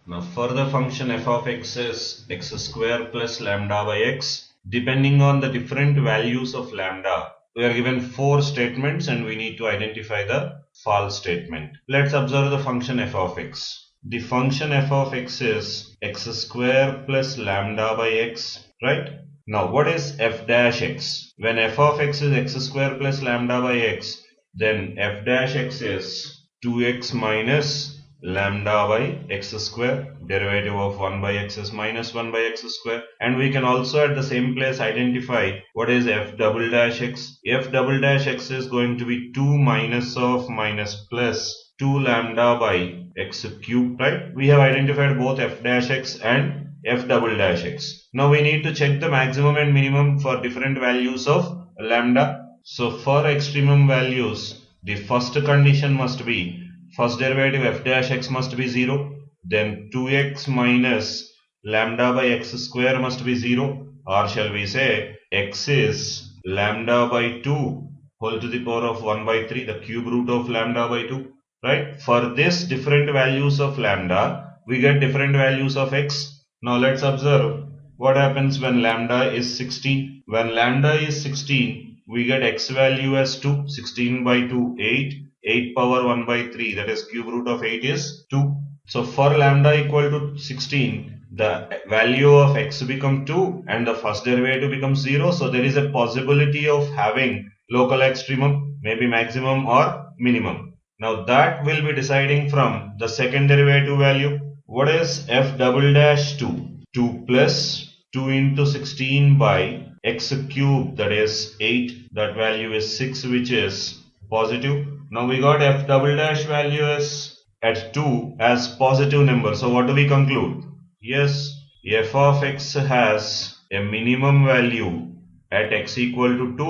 Now for the function f of x is x square plus lambda by x. Depending on the different values of lambda, we are given 4 statements and we need to identify the false statement. Let's observe the function f of x. The function f of x is x square plus lambda by x, right? Now what is f dash x? When f of x is x square plus lambda by x, then f dash x is 2x minus lambda by x square. Derivative of 1 by x is minus 1 by x square. And we can also at the same place identify what is f double dash x. F double dash x is going to be 2 minus of minus plus 2 lambda by x cube, right? We have identified both f dash x and f double dash x. Now we need to check the maximum and minimum for different values of lambda. So for extremum values, the first condition must be first derivative f dash x must be 0, then 2x minus lambda by x square must be 0, or shall we say x is lambda by 2 whole to the power of 1 by 3, the cube root of lambda by 2, right? For this different values of lambda, we get different values of x. Now let's observe what happens when lambda is 16. When lambda is 16, we get x value as 2, 16 by 2, 8. 8 power 1 by 3, that is cube root of 8 is 2. So for lambda equal to 16, the value of x become 2 and the first derivative becomes 0. So there is a possibility of having local extremum, maybe maximum or minimum. Now that will be deciding from the second derivative value. What is f double dash 2? 2 plus 2 into 16 by x cube, that is 8. That value is 6, which is positive. Now we got f double dash value as at 2 as positive number. So what do we conclude? Yes, f of x has a minimum value at x equal to 2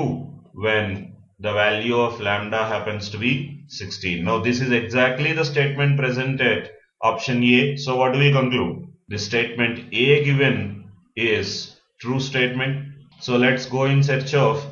when the value of lambda happens to be 16. Now this is exactly the statement present at option A. So what do we conclude? The statement A given is true statement. So let's go in search of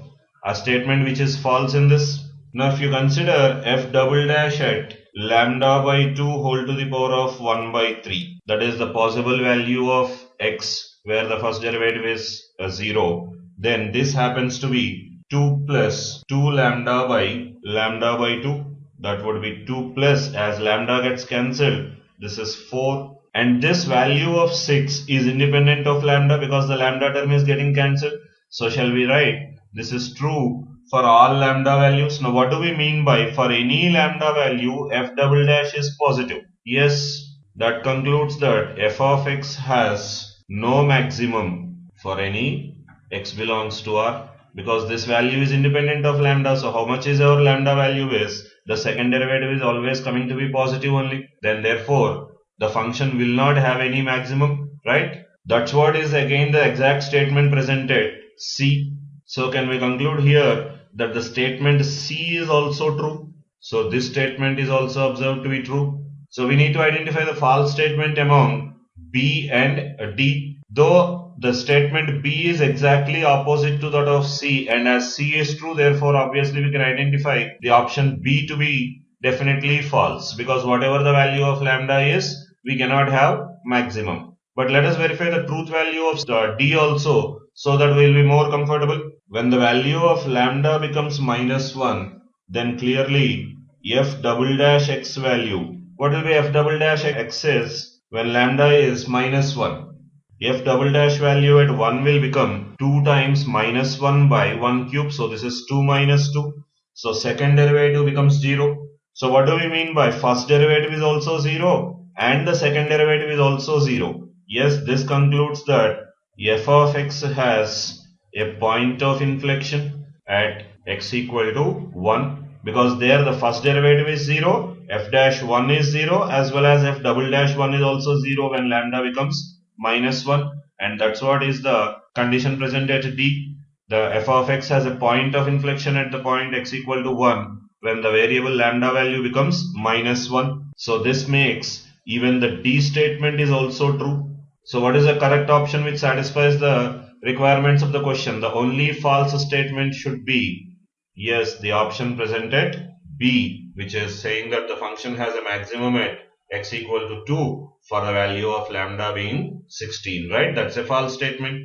a statement which is false in this. Now if you consider f double dash at lambda by 2 whole to the power of 1 by 3, that is the possible value of x where the first derivative is 0, then this happens to be 2 plus 2 lambda by 2, that would be 2 plus, as lambda gets cancelled, this is 4, and this value of 6 is independent of lambda because the lambda term is getting cancelled. So shall we write this is true for all lambda values? Now what do we mean by for any lambda value f double dash is positive? Yes, that concludes that f of x has no maximum for any x belongs to R, because this value is independent of lambda. So how much is our lambda value is, the second derivative is always coming to be positive only. Then therefore the function will not have any maximum, right? That's what is again the exact statement presented C. So can we conclude here that the statement C is also true? So this statement is also observed to be true. So we need to identify the false statement among B and D. Though the statement B is exactly opposite to that of C, and as C is true, therefore obviously we can identify the option B to be definitely false, because whatever the value of lambda is, we cannot have maximum. But let us verify the truth value of D also, so that we will be more comfortable. When the value of lambda becomes minus 1, then clearly f double dash x value, what will be f double dash x is when lambda is minus 1? F double dash value at 1 will become 2 times minus 1 by 1 cube. So this is 2 minus 2. So second derivative becomes 0. So what do we mean by first derivative is also 0 and the second derivative is also 0? Yes, this concludes that f of x has a point of inflection at x equal to 1, because there the first derivative is 0, f dash 1 is 0, as well as f double dash 1 is also 0 when lambda becomes minus 1, and that's what is the condition present at D. The f of x has a point of inflection at the point x equal to 1 when the variable lambda value becomes minus 1. So this makes even the D statement is also true. So what is the correct option which satisfies the requirements of the question? The only false statement should be, yes, the option presented B, which is saying that the function has a maximum at x equal to 2 for the value of lambda being 16, right? That's a false statement.